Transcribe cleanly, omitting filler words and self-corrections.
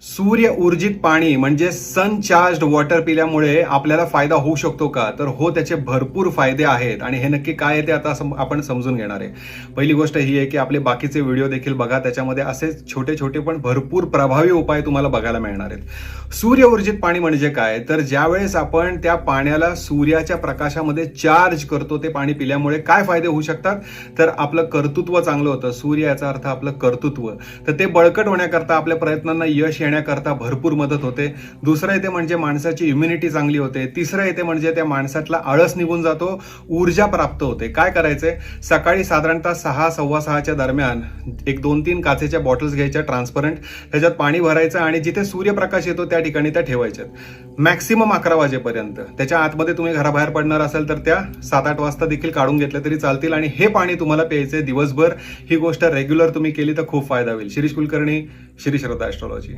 सूर्य ऊर्जित पाणी म्हणजे सन चार्ज्ड वॉटर पिल्यामुळे आपल्याला फायदा होऊ शकतो का? तर हो, त्याचे भरपूर फायदे आहेत आणि हे नक्की काय आहे ते आता आपण समजून घेणार आहे. पहिली गोष्ट ही आहे की आपले बाकीचे व्हिडिओ देखील बघा, त्याच्यामध्ये असे छोटे छोटे पण भरपूर प्रभावी उपाय तुम्हाला बघायला मिळणार आहेत. सूर्य ऊर्जित पाणी म्हणजे काय? तर ज्यावेळेस आपण त्या पाण्याला सूर्याच्या प्रकाशामध्ये चार्ज करतो, ते पाणी पिल्यामुळे काय फायदे होऊ शकतात? तर आपलं कर्तृत्व चांगलं होतं. सूर्य याचा अर्थ आपलं कर्तृत्व. तर ते बळकट होण्याकरता, आपल्या प्रयत्नांना यश येण्याकरता भरपूर मदत होते. दुसरं येते म्हणजे माणसाची इम्युनिटी चांगली होते. तिसरं येते म्हणजे त्या माणसातला आळस निघून जातो, ऊर्जा प्राप्त होते. काय करायचंय? सकाळी साधारणतः 6, 6:15च्या दरम्यान एक 2-3 काचेच्या बॉटल्स घ्यायच्या ट्रान्सपरंट, त्याच्यात पाणी भरायचं आणि जिथे सूर्यप्रकाश येतो त्या ठिकाणी त्या ठेवायच्यात. मॅक्सिमम 11 वाजेपर्यंत. त्याच्या आतमध्ये तुम्ही घराबाहेर पडणार असाल तर त्या 7-8 वाजता देखील काढून घेतल्या तरी चालतील आणि हे पाणी तुम्हाला प्यायचंय दिवसभर. ही गोष्ट रेग्युलर तुम्ही केली तर खूप फायदा होईल. शिरीष कुलकर्णी, श्री श्रद्धा ॲस्ट्रॉलॉजी.